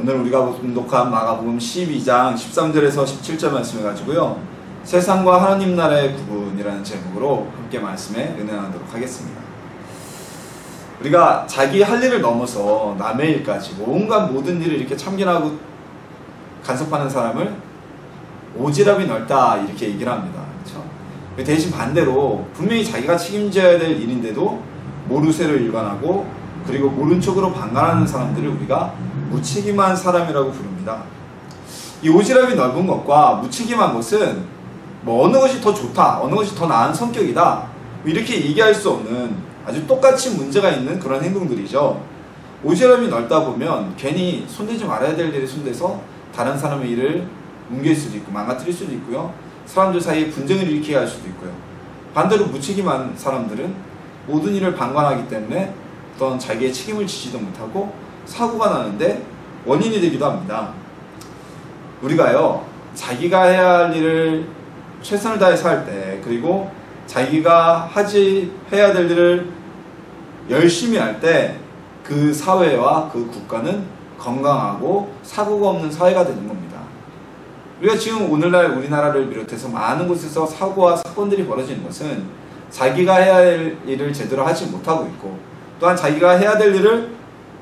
오늘 우리가 봉독한 마가복음 12장 13절에서 17절 말씀을 가지고요, 세상과 하나님 나라의 구분이라는 제목으로 함께 말씀에 은혜 나누도록 하겠습니다. 우리가 자기 할 일을 넘어서 남의 일까지 온갖 모든 일을 이렇게 참견하고 간섭하는 사람을 오지랖이 넓다 이렇게 얘기를 합니다. 그렇죠? 대신 반대로 분명히 자기가 책임져야 될 일인데도 모르쇠를 일관하고 그리고 모른 척으로 방관하는 사람들을 우리가 무책임한 사람이라고 부릅니다. 이 오지랖이 넓은 것과 무책임한 것은 어느 것이 더 좋다, 어느 것이 더 나은 성격이다 이렇게 얘기할 수 없는 아주 똑같이 문제가 있는 그런 행동들이죠. 오지랖이 넓다 보면 괜히 손대지 말아야 될 일에 손대서 다른 사람의 일을 뭉갤 수도 있고 망가뜨릴 수도 있고요, 사람들 사이에 분쟁을 일으키게 할 수도 있고요. 반대로 무책임한 사람들은 모든 일을 방관하기 때문에 어떤 자기의 책임을 지지도 못하고 사고가 나는데 원인이 되기도 합니다. 우리가요, 자기가 해야 할 일을 최선을 다해서 할 때, 그리고 자기가 해야 될 일을 열심히 할 때 그 사회와 그 국가는 건강하고 사고가 없는 사회가 되는 겁니다. 우리가 지금 오늘날 우리나라를 비롯해서 많은 곳에서 사고와 사건들이 벌어지는 것은 자기가 해야 할 일을 제대로 하지 못하고 있고, 또한 자기가 해야 될 일을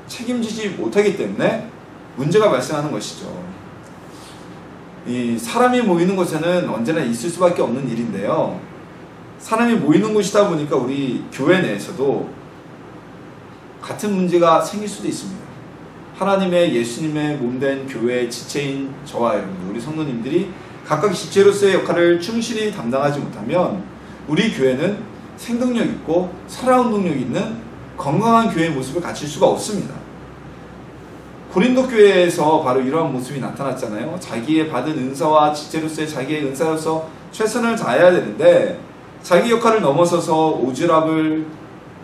책임지지 못하기 때문에 문제가 발생하는 것이죠. 이 사람이 모이는 곳에는 언제나 있을 수밖에 없는 일인데요, 사람이 모이는 곳이다 보니까 우리 교회 내에서도 같은 문제가 생길 수도 있습니다. 하나님의 예수님의 몸된 교회의 지체인 저와 여러분, 우리 성도님들이 각각 지체로서의 역할을 충실히 담당하지 못하면 우리 교회는 생동력 있고 살아온 동력 있는 건강한 교회의 모습을 갖출 수가 없습니다. 고린도 교회에서 바로 이러한 모습이 나타났잖아요. 자기의 받은 은사와 지체로서의 자기의 은사로서 최선을 다해야 되는데 자기 역할을 넘어서서 오지랖을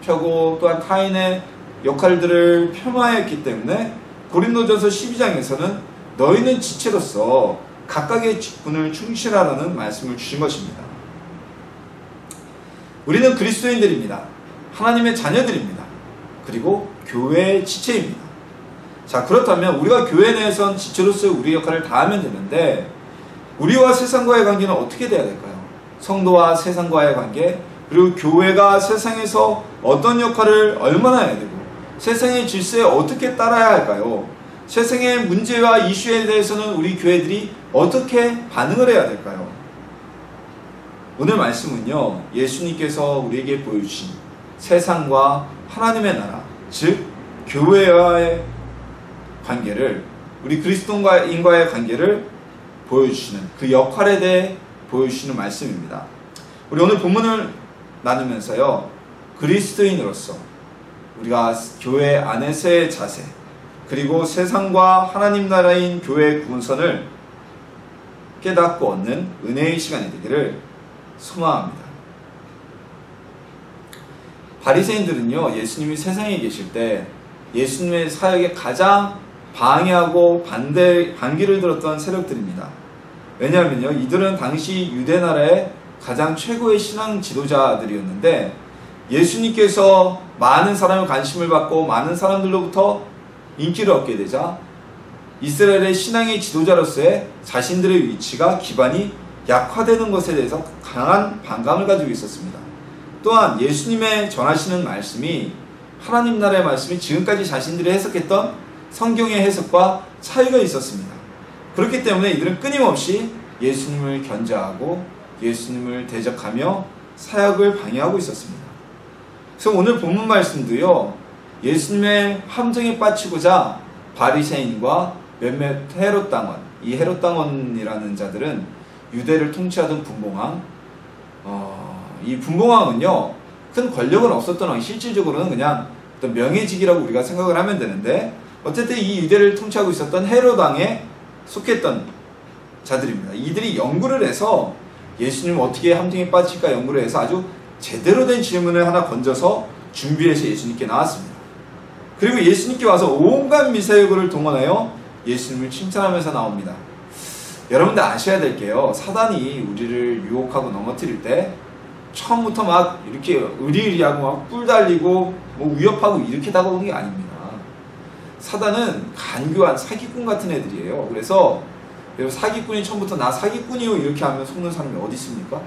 펴고 또한 타인의 역할들을 폄하했기 때문에 고린도전서 12장에서는 너희는 지체로서 각각의 직분을 충실하라는 말씀을 주신 것입니다. 우리는 그리스도인들입니다. 하나님의 자녀들입니다. 그리고 교회의 지체입니다. 자, 그렇다면 우리가 교회 내에선 지체로서의 우리 역할을 다하면 되는데 우리와 세상과의 관계는 어떻게 돼야 될까요? 성도와 세상과의 관계, 그리고 교회가 세상에서 어떤 역할을 얼마나 해야 되고 세상의 질서에 어떻게 따라야 할까요? 세상의 문제와 이슈에 대해서는 우리 교회들이 어떻게 반응을 해야 될까요? 오늘 말씀은요, 예수님께서 우리에게 보여주신 세상과 하나님의 나라, 즉 교회와의 관계를, 우리 그리스도인과의 관계를 보여주시는 그 역할에 대해 보여주시는 말씀입니다. 우리 오늘 본문을 나누면서요, 그리스도인으로서 우리가 교회 안에서의 자세, 그리고 세상과 하나님 나라인 교회의 구분선을 깨닫고 얻는 은혜의 시간이 되기를 소망합니다. 바리새인들은요, 예수님이 세상에 계실 때 예수님의 사역에 가장 방해하고 반기를 들었던 세력들입니다. 왜냐하면요, 이들은 당시 유대 나라의 가장 최고의 신앙 지도자들이었는데 예수님께서 많은 사람의 관심을 받고 많은 사람들로부터 인기를 얻게 되자 이스라엘의 신앙의 지도자로서의 자신들의 위치가 기반이 약화되는 것에 대해서 강한 반감을 가지고 있었습니다. 또한 예수님의 전하시는 말씀이, 하나님 나라의 말씀이 지금까지 자신들이 해석했던 성경의 해석과 차이가 있었습니다. 그렇기 때문에 이들은 끊임없이 예수님을 견제하고 예수님을 대적하며 사역을 방해하고 있었습니다. 그래서 오늘 본문 말씀도요, 예수님의 함정에 빠지고자 바리새인과 몇몇 헤롯 당원, 이 헤롯 당원이라는 자들은 유대를 통치하던 분봉왕, 이 분봉왕은요, 큰 권력은 없었던 왕이, 실질적으로는 그냥 어떤 명예직이라고 우리가 생각을 하면 되는데, 어쨌든 이 유대를 통치하고 있었던 헤롯 왕에 속했던 자들입니다. 이들이 연구를 해서 예수님 어떻게 함정에 빠질까 연구를 해서 아주 제대로 된 질문을 하나 건져서 준비해서 예수님께 나왔습니다. 그리고 예수님께 와서 온갖 미사여구를 동원하여 예수님을 칭찬하면서 나옵니다. 여러분들 아셔야 될 게요, 사단이 우리를 유혹하고 넘어뜨릴 때 처음부터 막 이렇게 의리의리하고 막 뿔 달리고 뭐 위협하고 이렇게 다가오는 게 아닙니다. 사단은 간교한 사기꾼 같은 애들이에요. 그래서 여러분, 사기꾼이 처음부터 나 사기꾼이요 이렇게 하면 속는 사람이 어디 있습니까?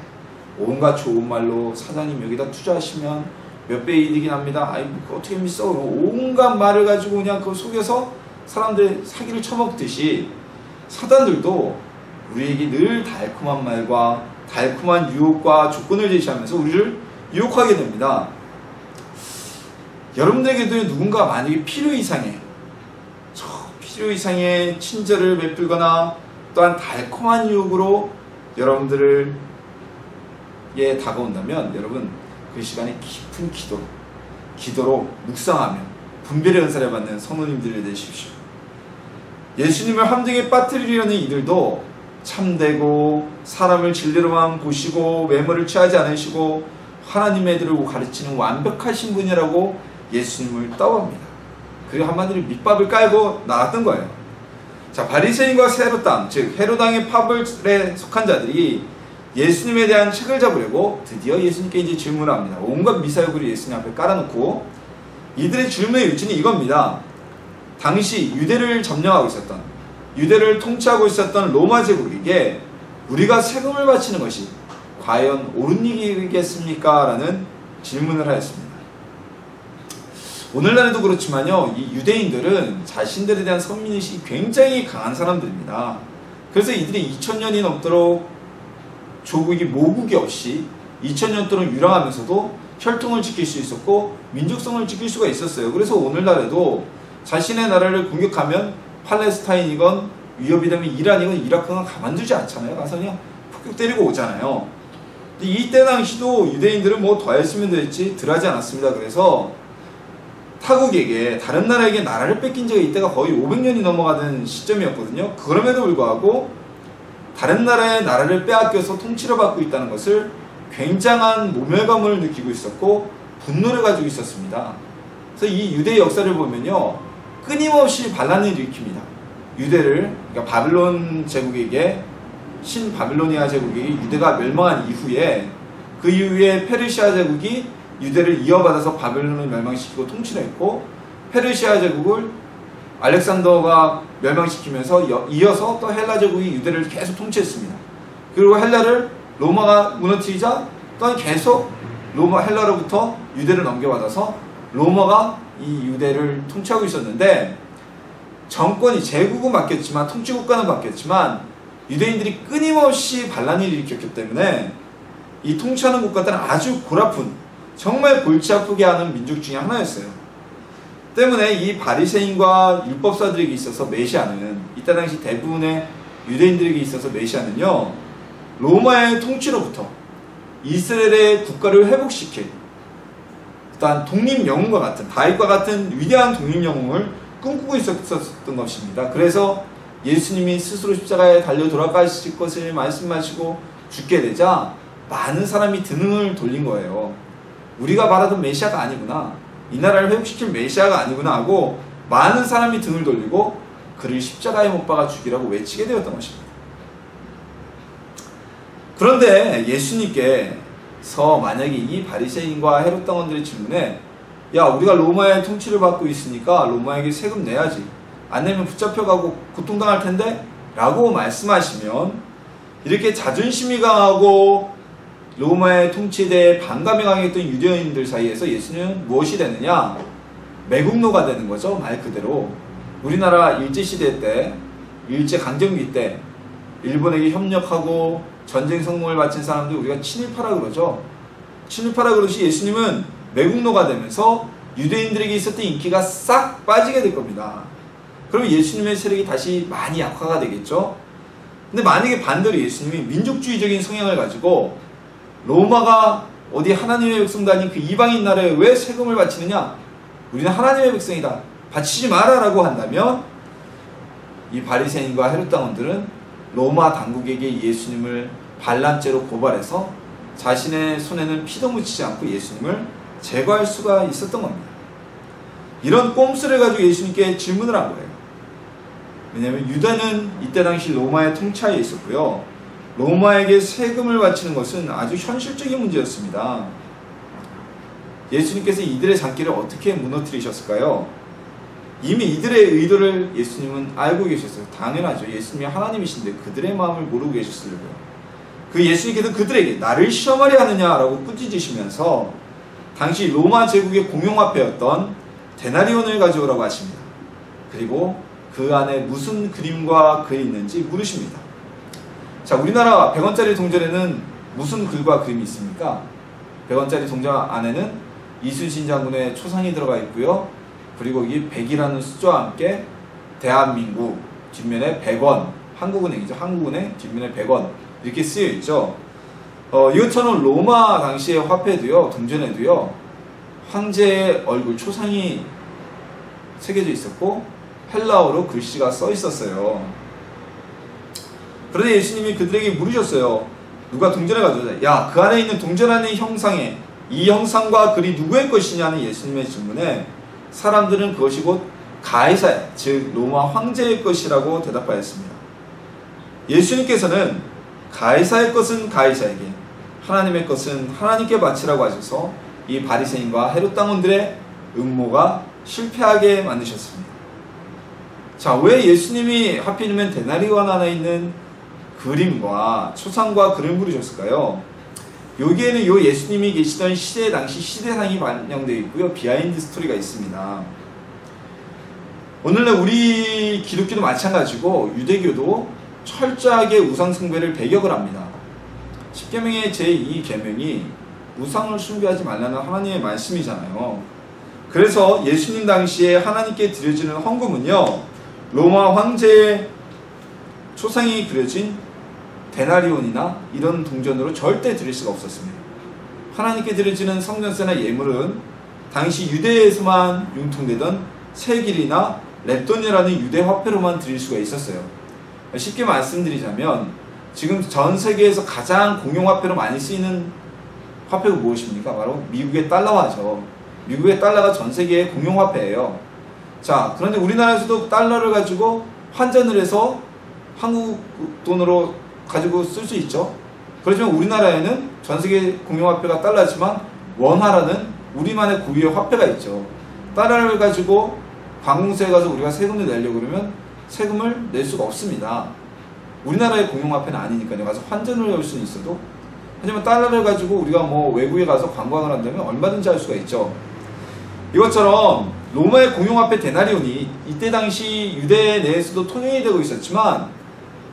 온갖 좋은 말로 사장님 여기다 투자하시면 몇 배 이득이 납니다. 아이 뭐 어떻게 믿어? 온갖 말을 가지고 그냥 그걸 속여서 사람들 사기를 쳐먹듯이 사단들도 우리에게 늘 달콤한 말과 달콤한 유혹과 조건을 제시하면서 우리를 유혹하게 됩니다. 여러분들에게도 누군가 만약에 필요 이상의 친절을 베풀거나 또한 달콤한 유혹으로 여러분들을 다가온다면 여러분 그 시간에 깊은 기도로 묵상하며 분별의 은사를 받는 성도님들이 되십시오. 예수님을 함정에 빠뜨리려는 이들도 참되고 사람을 진리로만 보시고 외모를 취하지 않으시고 하나님의 애들을 가르치는 완벽하신 분이라고 예수님을 떠옵니다. 그리고 한마디로 밑밥을 깔고 나갔던 거예요. 자, 바리새인과 세로당, 즉 헤로당의 파벌에 속한 자들이 예수님에 대한 책을 잡으려고 드디어 예수님께 이제 질문을 합니다. 온갖 미사역을 예수님 앞에 깔아놓고 이들의 질문의 요지는 이겁니다. 당시 유대를 점령하고 있었던, 유대를 통치하고 있었던 로마 제국에게 우리가 세금을 바치는 것이 과연 옳은 일이겠습니까? 라는 질문을 하였습니다. 오늘날에도 그렇지만요, 이 유대인들은 자신들에 대한 선민의식이 굉장히 강한 사람들입니다. 그래서 이들이 2000년이 넘도록 조국이 모국이 없이 2000년 동안 유랑하면서도 혈통을 지킬 수 있었고 민족성을 지킬 수가 있었어요. 그래서 오늘날에도 자신의 나라를 공격하면 팔레스타인이건 위협이 되면 이란이건 이라크건 가만두지 않잖아요. 가서 그냥 폭격 때리고 오잖아요. 근데 이때 당시도 유대인들은 뭐 더 했으면 됐지 덜하지 않았습니다. 그래서 타국에게, 다른 나라에게 나라를 뺏긴 지가 이때가 거의 500년이 넘어가는 시점이었거든요. 그럼에도 불구하고 다른 나라의 나라를 빼앗겨서 통치를 받고 있다는 것을 굉장한 모멸감을 느끼고 있었고 분노를 가지고 있었습니다. 그래서 이 유대 역사를 보면요, 끊임없이 반란을 일으킵니다. 유대를, 그러니까 바빌론 제국에게, 신바빌로니아 제국에게 유대가 멸망한 이후에, 그 이후에 페르시아 제국이 유대를 이어받아서 바빌론을 멸망시키고 통치를 했고, 페르시아 제국을 알렉산더가 멸망시키면서 이어서 또 헬라 제국이 유대를 계속 통치했습니다. 그리고 헬라를 로마가 무너뜨리자 또한 계속 헬라로부터 유대를 넘겨받아서 로마가 이 유대를 통치하고 있었는데, 정권이, 제국은 바뀌었지만, 통치국가는 바뀌었지만 유대인들이 끊임없이 반란을 일으켰기 때문에 이 통치하는 국가들은 아주 골아픈, 정말 골치 아프게 하는 민족 중에 하나였어요. 때문에 이 바리새인과 율법사들에게 있어서 메시아는, 이때 당시 대부분의 유대인들에게 있어서 메시아는요, 로마의 통치로부터 이스라엘의 국가를 회복시킬, 일단 독립영웅과 같은, 다윗과 같은 위대한 독립영웅을 꿈꾸고 있었던 것입니다. 그래서 예수님이 스스로 십자가에 달려 돌아가실 것을 말씀하시고 죽게 되자 많은 사람이 등을 돌린 거예요. 우리가 바라던 메시아가 아니구나, 이 나라를 회복시킬 메시아가 아니구나 하고 많은 사람이 등을 돌리고 그를 십자가에 못 박아 죽이라고 외치게 되었던 것입니다. 그런데 예수님께서 만약에 이 바리새인과 헤롯 당원들의 질문에, 야, 우리가 로마의 통치를 받고 있으니까 로마에게 세금 내야지, 안 내면 붙잡혀가고 고통당할 텐데? 라고 말씀하시면, 이렇게 자존심이 강하고 로마의 통치에 대해 반감이 강했던 유대인들 사이에서 예수님은 무엇이 되느냐? 매국노가 되는 거죠. 말 그대로 우리나라 일제시대 때, 일제강점기 때 일본에게 협력하고 전쟁 성공을 바친 사람들 우리가 친일파라 그러죠. 친일파라 그러시 예수님은 매국노가 되면서 유대인들에게 있었던 인기가 싹 빠지게 될 겁니다. 그러면 예수님의 세력이 다시 많이 약화가 되겠죠. 근데 만약에 반대로 예수님이 민족주의적인 성향을 가지고 로마가 어디 하나님의 백성도 아닌 그 이방인 나라에 왜 세금을 바치느냐? 우리는 하나님의 백성이다, 바치지 마라 라고 한다면, 이 바리새인과 헤롯 당원들은 로마 당국에게 예수님을 반란죄로 고발해서 자신의 손에는 피도 묻히지 않고 예수님을 제거할 수가 있었던 겁니다. 이런 꼼수를 가지고 예수님께 질문을 한 거예요. 왜냐하면 유다는 이때 당시 로마의 통치하에 있었고요, 로마에게 세금을 바치는 것은 아주 현실적인 문제였습니다. 예수님께서 이들의 장기를 어떻게 무너뜨리셨을까요? 이미 이들의 의도를 예수님은 알고 계셨어요. 당연하죠. 예수님이 하나님이신데 그들의 마음을 모르고 계셨으려고요. 그 예수님께서 그들에게 나를 시험하려 하느냐라고 꾸짖으시면서 당시 로마 제국의 공용화폐였던 데나리온을 가져오라고 하십니다. 그리고 그 안에 무슨 그림과 글이 있는지 물으십니다. 자, 우리나라 100원짜리 동전에는 무슨 글과 그림이 있습니까? 100원짜리 동전 안에는 이순신 장군의 초상이 들어가 있고요. 그리고 이 100이라는 숫자와 함께 대한민국 뒷면에 100원, 한국은행이죠. 한국은행 뒷면에 100원 이렇게 쓰여 있죠. 이것처럼 로마 당시의 화폐도요, 동전에도요, 황제의 얼굴 초상이 새겨져 있었고 헬라어로 글씨가 써 있었어요. 그런데 예수님이 그들에게 물으셨어요. 누가 동전을 가져오자. 야, 그 안에 있는 동전 안에 형상에 이 형상과 글이 누구의 것이냐는 예수님의 질문에 사람들은 그것이 곧 가이사야, 즉 로마 황제의 것이라고 대답하였습니다. 예수님께서는 가이사의 것은 가이사에게, 하나님의 것은 하나님께 바치라고 하셔서 이 바리새인과 헤롯 당원들의 음모가 실패하게 만드셨습니다. 자, 왜 예수님이 하필이면 데나리온 안에 있는 그림과 초상과 글을 부르셨을까요? 여기에는 요 예수님이 계시던 시대 당시 시대상이 반영되어 있고요. 비하인드 스토리가 있습니다. 오늘날 우리 기독교도 마찬가지고 유대교도 철저하게 우상 숭배를 배격을 합니다. 십계명의 제2계명이 우상을 숭배하지 말라는 하나님의 말씀이잖아요. 그래서 예수님 당시에 하나님께 드려지는 헌금은요, 로마 황제의 초상이 그려진 데나리온이나 이런 동전으로 절대 드릴 수가 없었습니다. 하나님께 드려지는 성전세나 예물은 당시 유대에서만 융통되던 세길이나 렙돈이라는 유대 화폐로만 드릴 수가 있었어요. 쉽게 말씀드리자면 지금 전 세계에서 가장 공용화폐로 많이 쓰이는 화폐가 무엇입니까? 바로 미국의 달러화죠. 미국의 달러가 전 세계의 공용화폐예요. 자, 그런데 우리나라에서도 달러를 가지고 환전을 해서 한국 돈으로 가지고 쓸 수 있죠. 그렇지만 우리나라에는 전 세계 공용화폐가 달러지만 원화라는 우리만의 고유의 화폐가 있죠. 달러를 가지고 관공서에 가서 우리가 세금을 내려고 그러면 세금을 낼 수가 없습니다. 우리나라의 공용화폐는 아니니까요. 가서 환전을 할 수는 있어도. 하지만 달러를 가지고 우리가 뭐 외국에 가서 관광을 한다면 얼마든지 할 수가 있죠. 이것처럼 로마의 공용화폐 데나리온이 이때 당시 유대 내에서도 통용이 되고 있었지만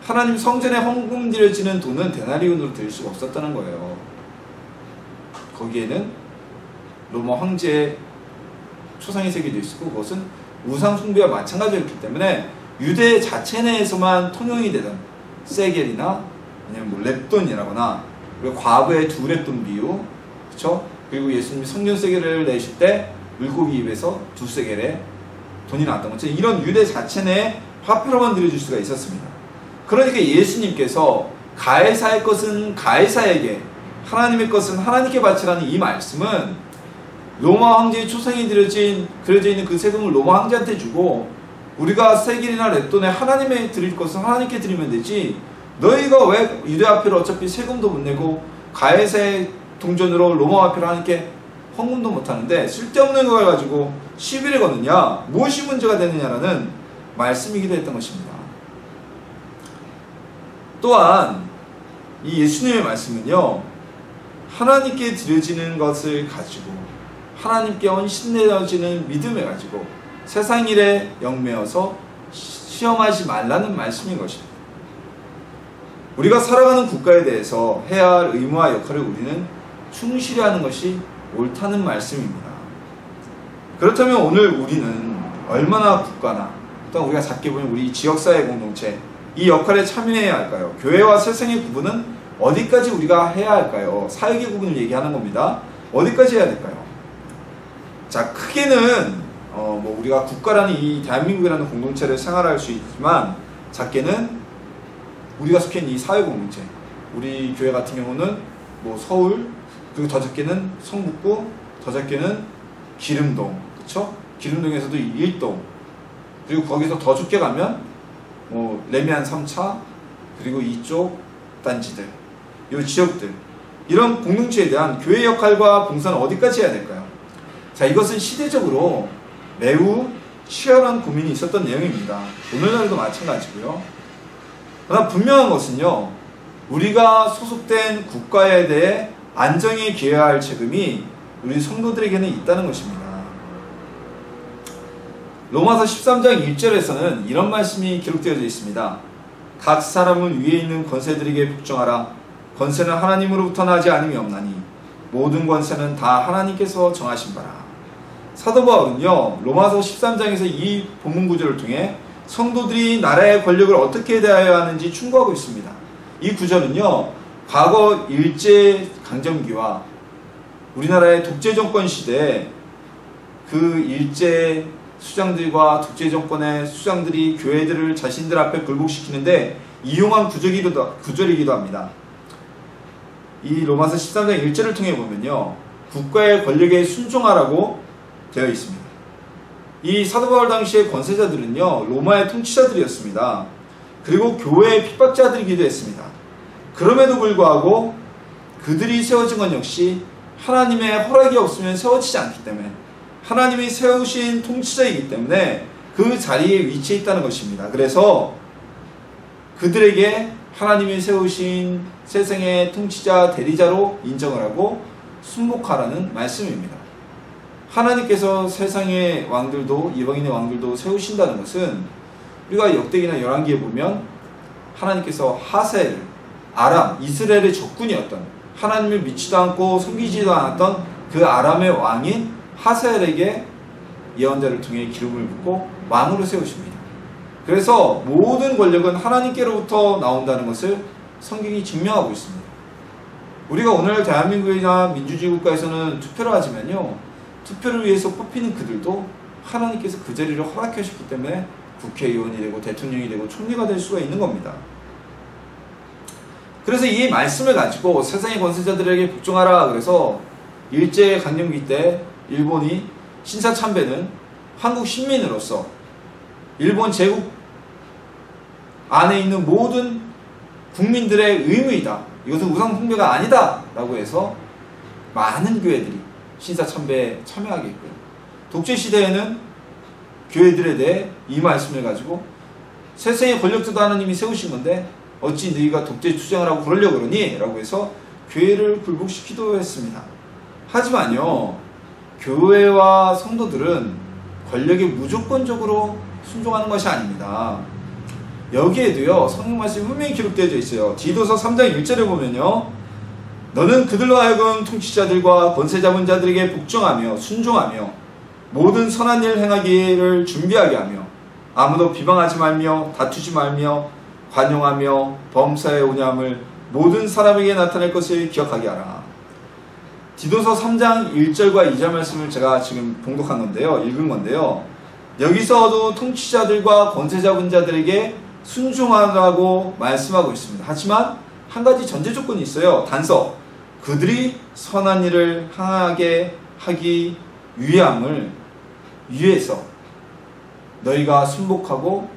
하나님 성전에 헌금 드려지는 돈은 데나리온으로 드릴 수가 없었다는 거예요. 거기에는 로마 황제의 초상이 새겨져 있었고 그것은 우상 숭배와 마찬가지였기 때문에 유대 자체 내에서만 통용이 되던 세겔이나 아니면 뭐 렙돈이라거나 그리고 과거의 두 렙돈 비유, 그렇죠? 그리고 예수님이 성전 세겔을 내실 때 물고기 입에서 두 세겔의 돈이 나왔던 것처럼 이런 유대 자체 내에 화폐로만 드려줄 수가 있었습니다. 그러니까 예수님께서 가이사의 것은 가이사에게, 하나님의 것은 하나님께 바치라는 이 말씀은 로마 황제의 초상이 그려져 있는 그 세금을 로마 황제한테 주고 우리가 세겔이나 렙돈에 하나님에 드릴 것은 하나님께 드리면 되지, 너희가 왜 유대 화폐로 어차피 세금도 못 내고 가이사의 동전으로 로마 화폐로 하나님께 헌금도 못 하는데 쓸데없는 걸 가지고 시비를 거느냐, 무엇이 문제가 되느냐라는 말씀이기도 했던 것입니다. 또한 이 예수님의 말씀은요, 하나님께 드려지는 것을 가지고 하나님께 헌신되어지는 믿음을 가지고 세상 일에 영매어서 시험하지 말라는 말씀인 것입니다. 우리가 살아가는 국가에 대해서 해야 할 의무와 역할을 우리는 충실히 하는 것이 옳다는 말씀입니다. 그렇다면 오늘 우리는 얼마나 국가나 또 우리가 작게 보면 우리 지역사회 공동체 이 역할에 참여해야 할까요? 교회와 세상의 구분은 어디까지 우리가 해야 할까요? 사역의 구분을 얘기하는 겁니다. 어디까지 해야 될까요? 자, 크게는 뭐 우리가 국가라는 이 대한민국이라는 공동체를 생활할 수 있지만 작게는 우리가 속해 있는 이 사회 공동체, 우리 교회 같은 경우는 뭐 서울, 그리고 더 작게는 성북구, 더 작게는 기름동, 그렇죠? 기름동에서도 일동, 그리고 거기서 더 좁게 가면 뭐 레미안 3차, 그리고 이쪽 단지들, 이 지역들, 이런 공동체에 대한 교회 역할과 봉사는 어디까지 해야 될까요? 자, 이것은 시대적으로 매우 치열한 고민이 있었던 내용입니다. 오늘날도 마찬가지고요. 그러나 분명한 것은요, 우리가 소속된 국가에 대해 안정에 기여해야 할 책임이 우리 성도들에게는 있다는 것입니다. 로마서 13장 1절에서는 이런 말씀이 기록되어져 있습니다. 각 사람은 위에 있는 권세들에게 복종하라. 권세는 하나님으로부터 나지 않음이 없나니 모든 권세는 다 하나님께서 정하신 바라. 사도 바울은요, 로마서 13장에서 이 본문 구절을 통해 성도들이 나라의 권력을 어떻게 대하여야 하는지 충고하고 있습니다. 이 구절은요, 과거 일제 강점기와 우리나라의 독재 정권 시대에 그 일제 수장들과 독재 정권의 수장들이 교회들을 자신들 앞에 굴복시키는데 이용한 구절이기도 합니다. 이 로마서 13장 1절을 통해 보면요, 국가의 권력에 순종하라고 되어 있습니다. 이 사도 바울 당시의 권세자들은요, 로마의 통치자들이었습니다. 그리고 교회의 핍박자들이기도 했습니다. 그럼에도 불구하고 그들이 세워진 건 역시 하나님의 허락이 없으면 세워지지 않기 때문에, 하나님이 세우신 통치자이기 때문에 그 자리에 위치해 있다는 것입니다. 그래서 그들에게 하나님이 세우신 세상의 통치자 대리자로 인정을 하고 순복하라는 말씀입니다. 하나님께서 세상의 왕들도, 이방인의 왕들도 세우신다는 것은, 우리가 역대기나 열왕기에 보면 하나님께서 하셀, 아람, 이스라엘의 적군이었던, 하나님을 믿지도 않고 섬기지도 않았던 그 아람의 왕인 하셀에게 예언자를 통해 기름을 붓고 왕으로 세우십니다. 그래서 모든 권력은 하나님께로부터 나온다는 것을 성경이 증명하고 있습니다. 우리가 오늘 대한민국이나 민주주의 국가에서는 투표를 하지만요, 투표를 위해서 뽑히는 그들도 하나님께서 그 자리를 허락해 주셨기 때문에 국회의원이 되고 대통령이 되고 총리가 될 수가 있는 겁니다. 그래서 이 말씀을 가지고 세상의 권세자들에게 복종하라, 그래서 일제 강점기 때 일본이 신사참배는 한국 식민으로서 일본 제국 안에 있는 모든 국민들의 의무이다, 이것은 우상숭배가 아니다 라고 해서 많은 교회들이 신사참배에 참여하게끔, 독재시대에는 교회들에 대해 이 말씀을 가지고 세상의 권력도 하나님이 세우신 건데 어찌 너희가 독재 투쟁을 하고 그러려고 그러니? 라고 해서 교회를 굴복시키기도 했습니다. 하지만요, 교회와 성도들은 권력에 무조건적으로 순종하는 것이 아닙니다. 여기에도요, 성경 말씀이 분명히 기록되어 있어요. 디도서 3장 1절에 보면요, 너는 그들로 하여금 통치자들과 권세 잡은 자들에게 복종하며 순종하며 모든 선한 일 행하기를 준비하게 하며 아무도 비방하지 말며 다투지 말며 관용하며 범사에 오냐함을 모든 사람에게 나타낼 것을 기억하게 하라. 디도서 3장 1절과 2절 말씀을 제가 지금 봉독한 건데요, 읽은 건데요, 여기서도 통치자들과 권세 잡은 자들에게 순종하라고 말씀하고 있습니다. 하지만 한 가지 전제 조건이 있어요. 단서, 그들이 선한 일을 행하게 하기 위해서 너희가 순복하고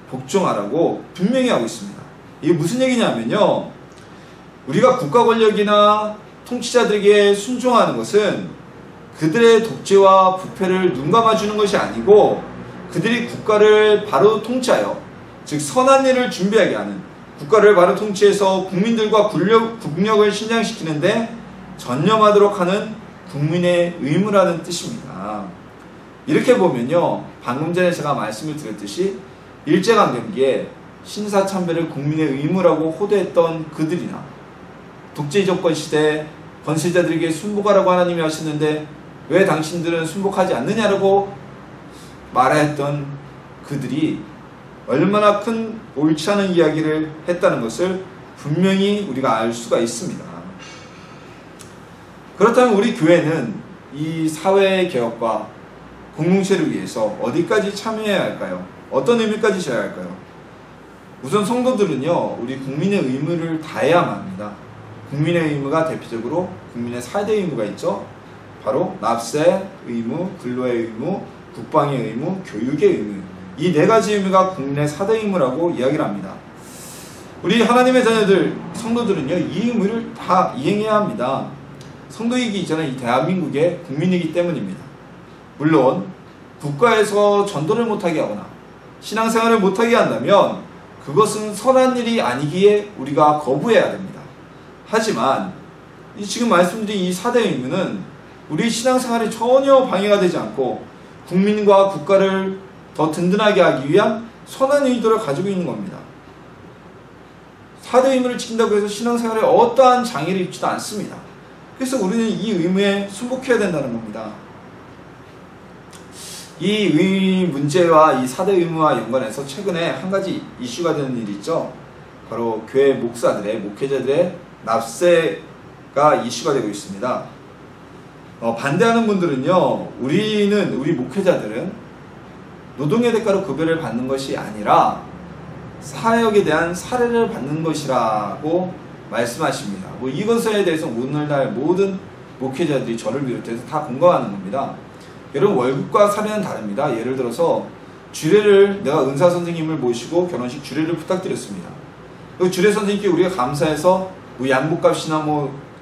복종하라고 분명히 하고 있습니다. 이게 무슨 얘기냐면요, 우리가 국가 권력이나 통치자들에게 순종하는 것은 그들의 독재와 부패를 눈감아주는 것이 아니고 그들이 국가를 바로 통치하여, 즉 선한 일을 준비하게 하는, 국가를 바로 통치해서 국민들과 국력을 신장시키는데 전념하도록 하는 국민의 의무라는 뜻입니다. 이렇게 보면요, 방금 전에 제가 말씀을 드렸듯이 일제강점기에 신사참배를 국민의 의무라고 호도했던 그들이나 독재 정권 시대에 권세자들에게 순복하라고 하나님이 하셨는데 왜 당신들은 순복하지 않느냐라고 말했던 그들이 얼마나 큰 옳지 않은 이야기를 했다는 것을 분명히 우리가 알 수가 있습니다. 그렇다면 우리 교회는 이 사회 개혁과 공동체를 위해서 어디까지 참여해야 할까요? 어떤 의미까지 져야 할까요? 우선 성도들은요, 우리 국민의 의무를 다해야만 합니다. 국민의 의무가 대표적으로 국민의 4대 의무가 있죠. 바로 납세 의무, 근로의 의무, 국방의 의무, 교육의 의무. 이 4가지 의무가 국민의 4대 의무라고 이야기를 합니다. 우리 하나님의 자녀들, 성도들은요, 이 의무를 다 이행해야 합니다. 성도이기 이전에 이 대한민국의 국민이기 때문입니다. 물론 국가에서 전도를 못하게 하거나 신앙생활을 못하게 한다면 그것은 선한 일이 아니기에 우리가 거부해야 됩니다. 하지만 지금 말씀드린 이 4대 의무는 우리 신앙생활에 전혀 방해가 되지 않고 국민과 국가를 더 든든하게 하기 위한 선한 의도를 가지고 있는 겁니다. 4대 의무를 지킨다고 해서 신앙생활에 어떠한 장애를 입지도 않습니다. 그래서 우리는 이 의무에 순복해야 된다는 겁니다. 이 문제와 이 4대 의무와 연관해서 최근에 한 가지 이슈가 되는 일이 있죠. 바로 교회 목사들의, 목회자들의 납세가 이슈가 되고 있습니다. 반대하는 분들은요, 우리 목회자들은 노동의 대가로 급여를 받는 것이 아니라 사역에 대한 사례를 받는 것이라고 말씀하십니다. 이것에 대해서 오늘날 모든 목회자들이 저를 비롯해서 다 공감하는 겁니다. 여러분, 월급과 사례는 다릅니다. 예를 들어서 주례를, 내가 은사 선생님을 모시고 결혼식 주례를 부탁드렸습니다. 그 주례 선생님께 우리가 감사해서 양복값이나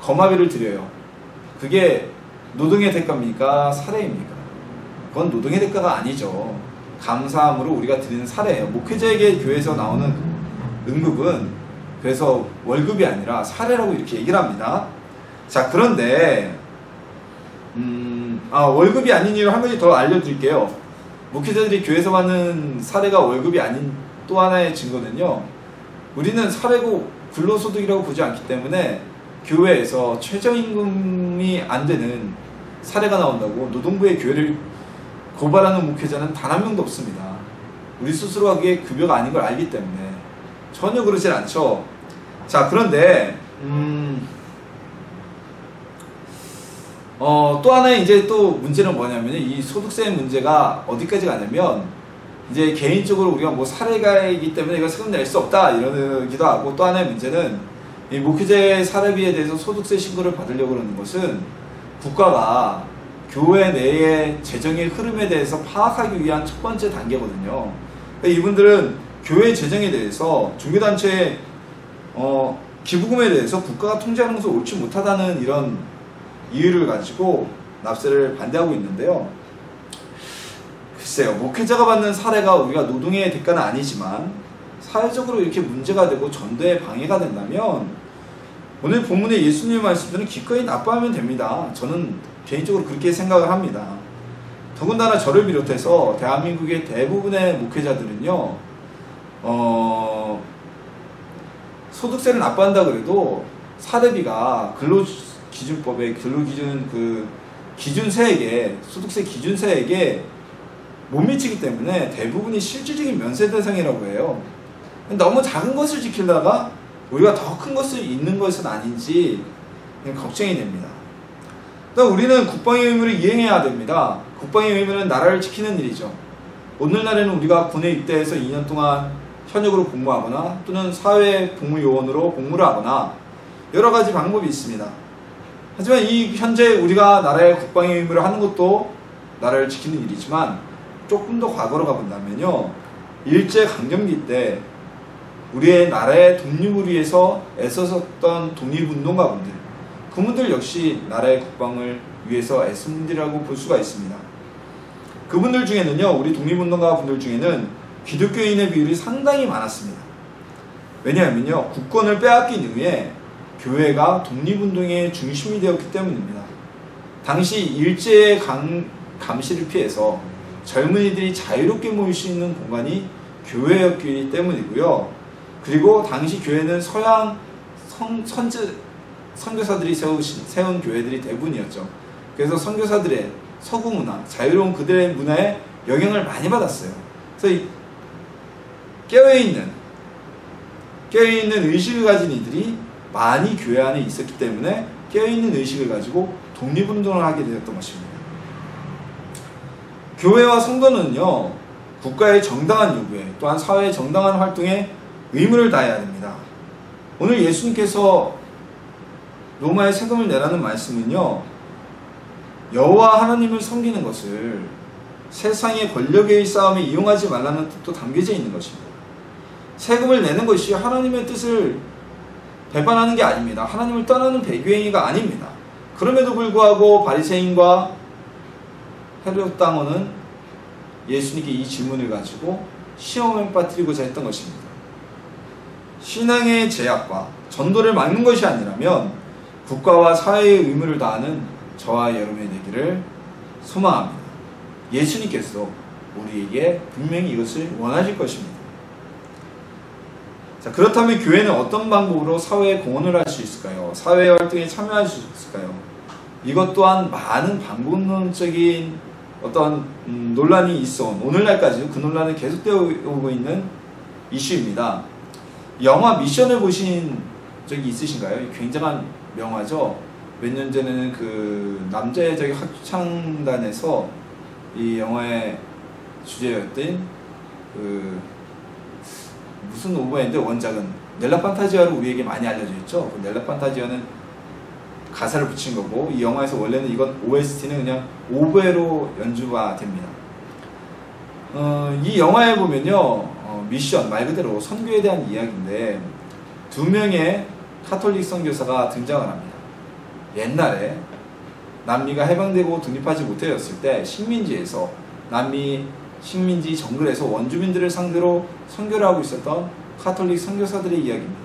거마비를 드려요. 그게 노동의 대가입니까? 사례입니까? 그건 노동의 대가가 아니죠. 감사함으로 우리가 드리는 사례예요. 목회자에게 교회에서 나오는 응급은 그래서 월급이 아니라 사례라고 이렇게 얘기를 합니다. 자, 그런데 월급이 아닌 이유를 한 가지 더 알려드릴게요. 목회자들이 교회에서 받는 사례가 월급이 아닌 또 하나의 증거는요, 우리는 사례고 근로소득이라고 보지 않기 때문에 교회에서 최저임금이 안 되는 사례가 나온다고 노동부의 교회를 고발하는 목회자는 단 한 명도 없습니다. 우리 스스로가 그게 급여가 아닌 걸 알기 때문에 전혀 그러질 않죠. 자, 그런데 또 하나의 이제 또 문제는 뭐냐면, 이 소득세 문제가 어디까지 가냐면, 이제 개인적으로 우리가 사례가이기 때문에 이거 세금 낼 수 없다 이러기도 하고, 또 하나의 문제는 이 목회자의 사례비에 대해서 소득세 신고를 받으려고 그러는 것은 국가가 교회 내의 재정의 흐름에 대해서 파악하기 위한 첫 번째 단계거든요. 그러니까 이분들은 교회 재정에 대해서 종교단체의 기부금에 대해서 국가가 통제하는 것을 옳지 못하다는 이런 이유를 가지고 납세를 반대하고 있는데요. 글쎄요, 목회자가 받는 사례가 우리가 노동의 대가는 아니지만 사회적으로 이렇게 문제가 되고 전도에 방해가 된다면 오늘 본문의 예수님의 말씀들은 기꺼이 납부하면 됩니다. 저는 개인적으로 그렇게 생각을 합니다. 더군다나 저를 비롯해서 대한민국의 대부분의 목회자들은요, 소득세를 납부한다 그래도 사례비가 근로기준법의 근로기준 기준세액에, 소득세 기준세액에 못 미치기 때문에 대부분이 실질적인 면세 대상이라고 해요. 너무 작은 것을 지키다가 우리가 더 큰 것을 잊는 것은 아닌지 그냥 걱정이 됩니다. 우리는 국방의 의무를 이행해야 됩니다. 국방의 의무는 나라를 지키는 일이죠. 오늘날에는 우리가 군에 입대해서 2년 동안 현역으로 복무하거나 또는 사회복무요원으로 복무를 하거나 여러 가지 방법이 있습니다. 하지만 이 현재 우리가 나라의 국방의 의무를 하는 것도 나라를 지키는 일이지만 조금 더 과거로 가본다면요, 일제강점기 때 우리의 나라의 독립을 위해서 애써섰던 독립운동가분들, 그분들 역시 나라의 국방을 위해서 애쓴 분들이라고 볼 수가 있습니다. 그분들 중에는요, 우리 독립운동가 분들 중에는 기독교인의 비율이 상당히 많았습니다. 왜냐하면요, 국권을 빼앗긴 이후에 교회가 독립운동의 중심이 되었기 때문입니다. 당시 일제의 감시를 피해서 젊은이들이 자유롭게 모일 수 있는 공간이 교회였기 때문이고요. 그리고 당시 교회는 서양 선교사들이 세운 교회들이 대부분이었죠. 그래서 선교사들의 서구 문화, 자유로운 그들의 문화에 영향을 많이 받았어요. 그래서 이 깨어있는 의식을 가진 이들이 많이 교회 안에 있었기 때문에 깨어있는 의식을 가지고 독립운동을 하게 되었던 것입니다. 교회와 성도는요, 국가의 정당한 요구에, 또한 사회의 정당한 활동에 의무를 다해야 됩니다. 오늘 예수님께서 로마에 세금을 내라는 말씀은요, 여호와 하나님을 섬기는 것을 세상의 권력의 싸움에 이용하지 말라는 뜻도 담겨져 있는 것입니다. 세금을 내는 것이 하나님의 뜻을 배반하는 게 아닙니다. 하나님을 떠나는 배교행위가 아닙니다. 그럼에도 불구하고 바리새인과 헤롯 당원은 예수님께 이 질문을 가지고 시험에 빠뜨리고자 했던 것입니다. 신앙의 제약과 전도를 막는 것이 아니라면 국가와 사회의 의무를 다하는 저와 여러분이 되기를 소망합니다. 예수님께서 우리에게 분명히 이것을 원하실 것입니다. 자, 그렇다면 교회는 어떤 방법으로 사회에 공헌을 할 수 있을까요? 사회 활동에 참여할 수 있을까요? 이것 또한 많은 반복론적인 어떤 논란이 있어 오늘날까지도 그 논란이 계속되어 오고 있는 이슈입니다. 영화 미션을 보신 적이 있으신가요? 굉장한 명화죠. 몇 년 전에는 그 남자 여자의 합창단에서 이 영화의 주제였던 그 무슨 오버였는데 원작은 넬라 판타지아로 우리에게 많이 알려져 있죠. 그 넬라 판타지아는 가사를 붙인 거고 이 영화에서 원래는 이건 OST는 그냥 오보에로 연주가 됩니다. 이 영화에 보면요 미션 말 그대로 선교에 대한 이야기인데 두 명의 카톨릭 선교사가 등장을 합니다. 옛날에 남미가 해방되고 독립하지 못하였을 때 식민지에서 남미 식민지 정글에서 원주민들을 상대로 선교를 하고 있었던 카톨릭 선교사들의 이야기입니다.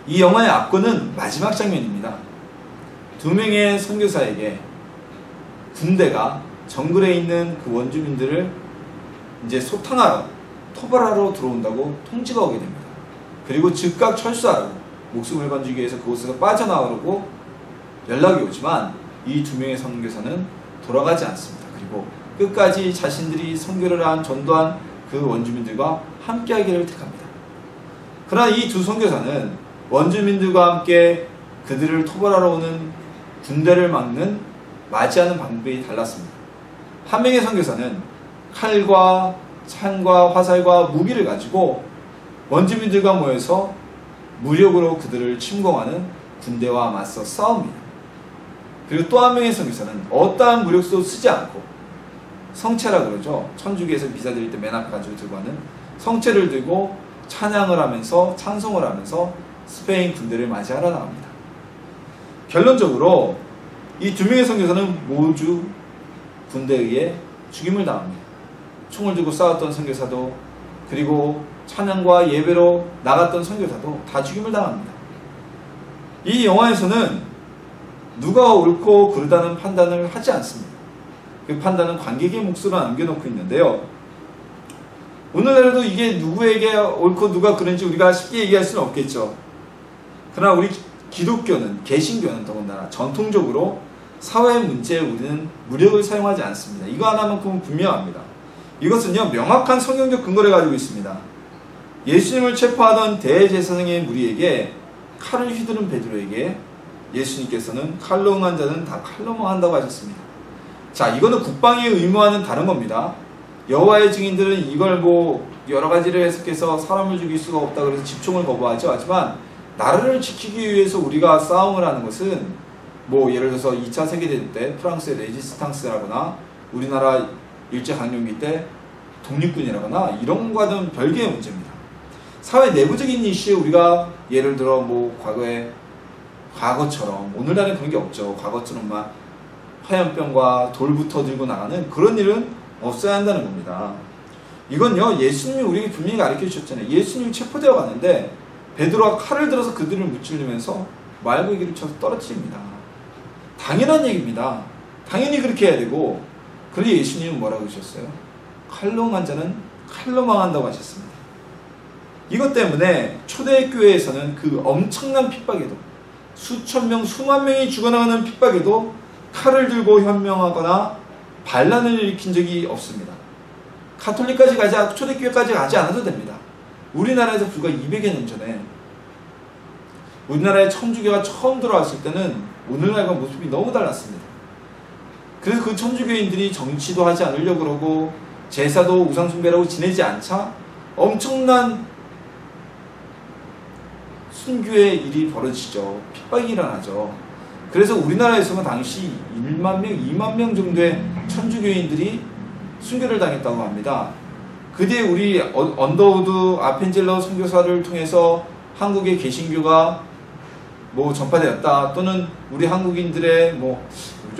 이 영화의 압권은 마지막 장면입니다. 두 명의 선교사에게 군대가 정글에 있는 그 원주민들을 이제 소탕하러 토벌하러 들어온다고 통지가 오게 됩니다. 그리고 즉각 철수하라고 목숨을 건지기 위해서 그곳에서 빠져나오려고 연락이 오지만 이 두 명의 선교사는 돌아가지 않습니다. 그리고 끝까지 자신들이 선교를 한 전도한 그 원주민들과 함께하기를 택합니다. 그러나 이 두 선교사는 원주민들과 함께 그들을 토벌하러 오는 군대를 맞이하는 방법이 달랐습니다. 한 명의 선교사는 칼과 창과 화살과 무기를 가지고 원주민들과 모여서 무력으로 그들을 침공하는 군대와 맞서 싸웁니다. 그리고 또 한 명의 선교사는 어떠한 무력도 쓰지 않고 성체라 그러죠. 천주교에서 미사 드릴 때 맨 앞에 가지고 들고 가는 성체를 들고 찬양을 하면서 찬송을 하면서 스페인 군대를 맞이하러 나갑니다. 결론적으로 이 두 명의 선교사는 모두 군대에 의해 죽임을 당합니다. 총을 들고 싸웠던 선교사도 그리고 찬양과 예배로 나갔던 선교사도 다 죽임을 당합니다. 이 영화에서는 누가 옳고 그르다는 판단을 하지 않습니다. 그 판단은 관객의 몫으로 남겨놓고 있는데요. 오늘날에도 이게 누구에게 옳고 누가 그른지 우리가 쉽게 얘기할 수는 없겠죠. 그러나 우리 기독교는, 개신교는 더군다나 전통적으로 사회 문제에 우리는 무력을 사용하지 않습니다. 이거 하나만큼은 분명합니다. 이것은요 명확한 성경적 근거를 가지고 있습니다. 예수님을 체포하던 대제사장의 무리에게 칼을 휘두른 베드로에게 예수님께서는 칼로 응한 자는 다 칼로 망한다고 하셨습니다. 자, 이거는 국방의 의무와는 다른 겁니다. 여호와의 증인들은 이걸 뭐 여러 가지를 해석해서 사람을 죽일 수가 없다 그래서 집총을 거부하죠. 하지만 나라를 지키기 위해서 우리가 싸움을 하는 것은 뭐 예를 들어서 2차 세계대전 때 프랑스의 레지스탕스라거나 우리나라 일제강점기 때 독립군이라거나 이런 것과는 별개의 문제입니다. 사회 내부적인 이슈에 우리가 예를 들어 뭐 과거처럼 오늘날은 그런 게 없죠. 과거처럼 막 화염병과 돌부터 들고 나가는 그런 일은 없어야 한다는 겁니다. 이건요 예수님이 우리에게 분명히 가르쳐 주셨잖아요. 예수님이 체포되어 가는데 베드로가 칼을 들어서 그들을 무찌르면서 말고기를 쳐서 떨어뜨립니다. 당연한 얘기입니다. 당연히 그렇게 해야 되고 그런데 예수님은 뭐라고 하셨어요? 칼로 응한 자는 칼로 망한다고 하셨습니다. 이것 때문에 초대교회에서는 그 엄청난 핍박에도 수천 명, 수만 명이 죽어나가는 핍박에도 칼을 들고 현명하거나 반란을 일으킨 적이 없습니다. 가톨릭까지 초대교회까지 가지 않아도 됩니다. 우리나라에서 불과 200여 년 전에 우리나라에 천주교가 처음 들어왔을 때는 오늘날과 모습이 너무 달랐습니다. 그래서 그 천주교인들이 정치도 하지 않으려고 그러고 제사도 우상숭배라고 지내지 않자 엄청난 순교의 일이 벌어지죠. 핍박이 일어나죠. 그래서 우리나라에서는 당시 1만 명, 2만 명 정도의 천주교인들이 순교를 당했다고 합니다. 그 뒤에 우리 언더우드 아펜젤러 선교사를 통해서 한국의 개신교가 뭐 전파되었다 또는 우리 한국인들의 뭐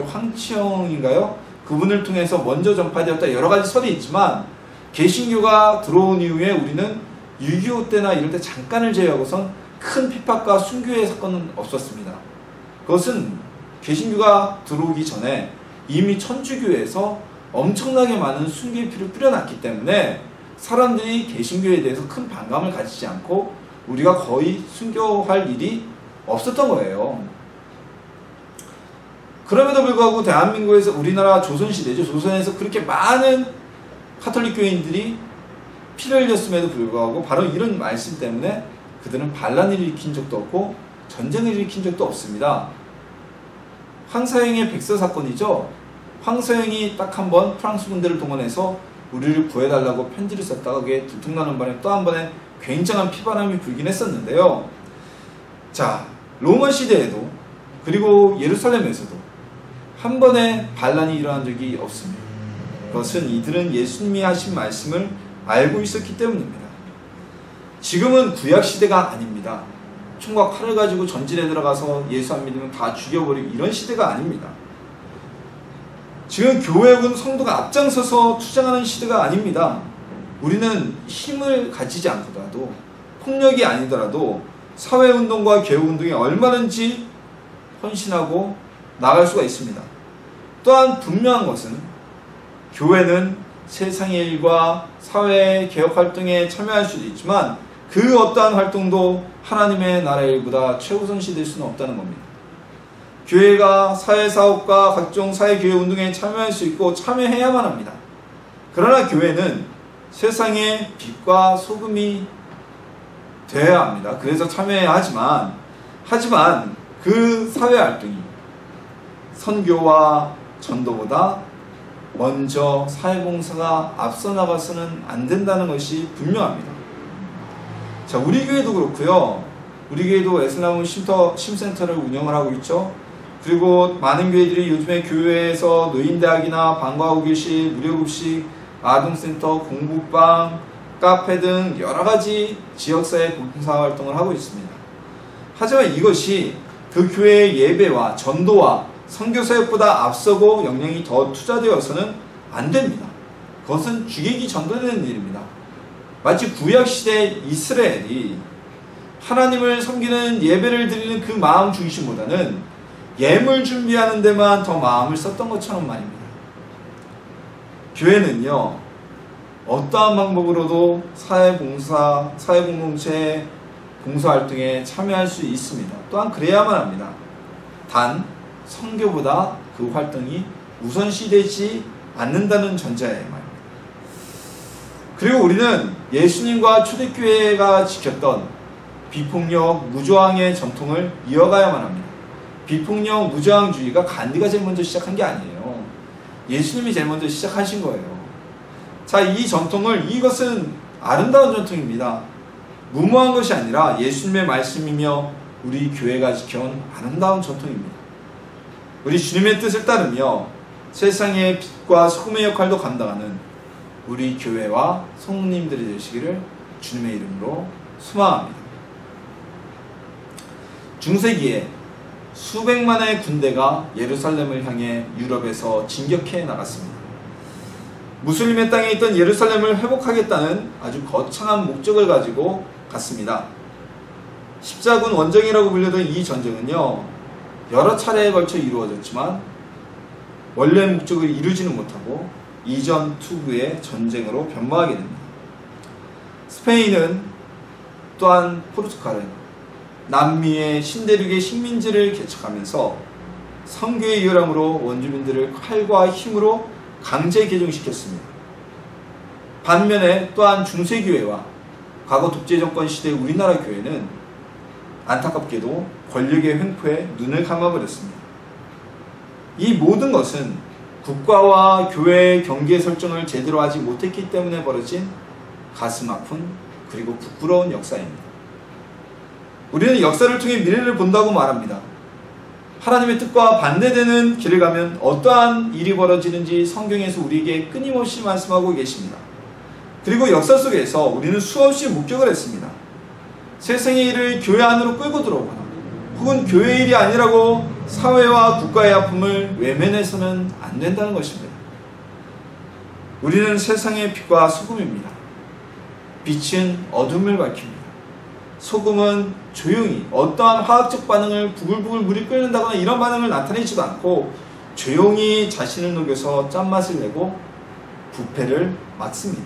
황치영인가요? 그분을 통해서 먼저 전파되었다, 여러 가지 설이 있지만 개신교가 들어온 이후에 우리는 6.25 때나 이럴 때 잠깐을 제외하고선 큰 핍박과 순교의 사건은 없었습니다. 그것은 개신교가 들어오기 전에 이미 천주교에서 엄청나게 많은 순교의 피를 뿌려놨기 때문에 사람들이 개신교에 대해서 큰 반감을 가지지 않고 우리가 거의 순교할 일이 없었던 거예요. 그럼에도 불구하고 대한민국에서, 우리나라 조선시대죠. 조선에서 그렇게 많은 카톨릭 교인들이 피를 흘렸음에도 불구하고 바로 이런 말씀 때문에 그들은 반란을 일으킨 적도 없고 전쟁을 일으킨 적도 없습니다. 황사행의 백서 사건이죠. 황사행이 딱 한 번 프랑스 군대를 동원해서 우리를 구해달라고 편지를 썼다가 그게 들통나는 바람에 또 한 번에 굉장한 피바람이 불긴 했었는데요. 자, 로마 시대에도 그리고 예루살렘에서도 한 번의 반란이 일어난 적이 없습니다. 그것은 이들은 예수님이 하신 말씀을 알고 있었기 때문입니다. 지금은 구약시대가 아닙니다. 총과 칼을 가지고 전진에 들어가서 예수 안 믿으면 다 죽여버리고 이런 시대가 아닙니다. 지금 교회군 성도가 앞장서서 투쟁하는 시대가 아닙니다. 우리는 힘을 가지지 않더라도, 폭력이 아니더라도 사회운동과 개혁운동에 얼마든지 헌신하고 나갈 수가 있습니다. 또한 분명한 것은 교회는 세상의 일과 사회 개혁활동에 참여할 수도 있지만 그 어떠한 활동도 하나님의 나라의 일보다 최우선시 될 수는 없다는 겁니다. 교회가 사회사업과 각종 사회교회운동에 참여할 수 있고 참여해야만 합니다. 그러나 교회는 세상의 빛과 소금이 되어야 합니다. 그래서 참여해야 하지만 그 사회활동이 선교와 전도보다 먼저 사회봉사가 앞서 나가서는 안 된다는 것이 분명합니다. 자, 우리 교회도 그렇고요. 우리 교회도 에슬람 심센터를 운영을 하고 있죠. 그리고 많은 교회들이 요즘에 교회에서 노인대학이나 방과후 교실, 무료급식, 아동센터, 공부방, 카페 등 여러가지 지역사회 봉사활동을 하고 있습니다. 하지만 이것이 그 교회의 예배와 전도와 선교사역보다 앞서고 영향이 더 투자되어서는 안 됩니다. 그것은 죽이기 전도되는 일입니다. 마치 구약시대 이스라엘이 하나님을 섬기는 예배를 드리는 그 마음 중심보다는 예물 준비하는 데만 더 마음을 썼던 것처럼 말입니다. 교회는요, 어떠한 방법으로도 사회봉사, 사회공동체 봉사활동에 참여할 수 있습니다. 또한 그래야만 합니다. 단 선교보다 그 활동이 우선시되지 않는다는 전제하에 말입니다. 그리고 우리는 예수님과 초대교회가 지켰던 비폭력, 무저항의 전통을 이어가야만 합니다. 비폭력, 무저항주의가 간디가 제일 먼저 시작한 게 아니에요. 예수님이 제일 먼저 시작하신 거예요. 자, 이 전통을, 이것은 아름다운 전통입니다. 무모한 것이 아니라 예수님의 말씀이며 우리 교회가 지켜온 아름다운 전통입니다. 우리 주님의 뜻을 따르며 세상의 빛과 소금의 역할도 감당하는 우리 교회와 성도님들이 되시기를 주님의 이름으로 소망합니다. 중세기에 수백만의 군대가 예루살렘을 향해 유럽에서 진격해 나갔습니다. 무슬림의 땅에 있던 예루살렘을 회복하겠다는 아주 거창한 목적을 가지고 갔습니다. 십자군 원정이라고 불리던 이 전쟁은요, 여러 차례에 걸쳐 이루어졌지만 원래 목적을 이루지는 못하고 이전 투구의 전쟁으로 변모하게 됩니다. 스페인은 또한 포르투갈은 남미의 신대륙의 식민지를 개척하면서 선교의 열함으로 원주민들을 칼과 힘으로 강제 개종시켰습니다. 반면에 또한 중세교회와 과거 독재정권 시대 우리나라 교회는 안타깝게도 권력의 횡포에 눈을 감아버렸습니다. 이 모든 것은 국가와 교회의 경계 설정을 제대로 하지 못했기 때문에 벌어진 가슴 아픈 그리고 부끄러운 역사입니다. 우리는 역사를 통해 미래를 본다고 말합니다. 하나님의 뜻과 반대되는 길을 가면 어떠한 일이 벌어지는지 성경에서 우리에게 끊임없이 말씀하고 계십니다. 그리고 역사 속에서 우리는 수없이 목격을 했습니다. 세상의 일을 교회 안으로 끌고 들어오거나 혹은 교회 일이 아니라고 사회와 국가의 아픔을 외면해서는 안 된다는 것입니다. 우리는 세상의 빛과 소금입니다. 빛은 어둠을 밝힙니다. 소금은 조용히 어떠한 화학적 반응을 부글부글 물이 끓는다거나 이런 반응을 나타내지도 않고 조용히 자신을 녹여서 짠맛을 내고 부패를 막습니다.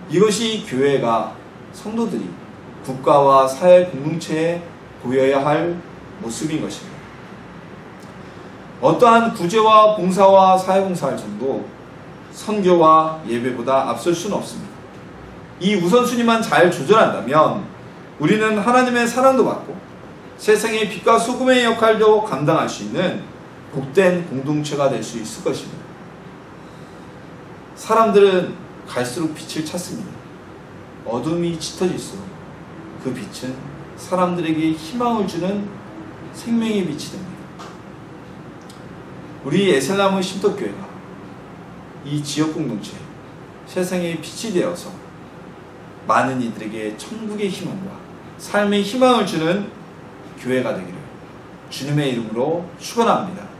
이것이 교회가, 성도들이 국가와 사회 공동체에 보여야 할 모습인 것입니다. 어떠한 구제와 봉사와 사회봉사할 정도 선교와 예배보다 앞설 수는 없습니다. 이 우선순위만 잘 조절한다면 우리는 하나님의 사랑도 받고 세상의 빛과 소금의 역할도 감당할 수 있는 복된 공동체가 될 수 있을 것입니다. 사람들은 갈수록 빛을 찾습니다. 어둠이 짙어질수록 그 빛은 사람들에게 희망을 주는 생명의 빛이 됩니다. 우리 에셀나무 신덕교회가 이 지역 공동체, 세상의 빛이 되어서 많은 이들에게 천국의 희망과 삶의 희망을 주는 교회가 되기를 주님의 이름으로 축원합니다.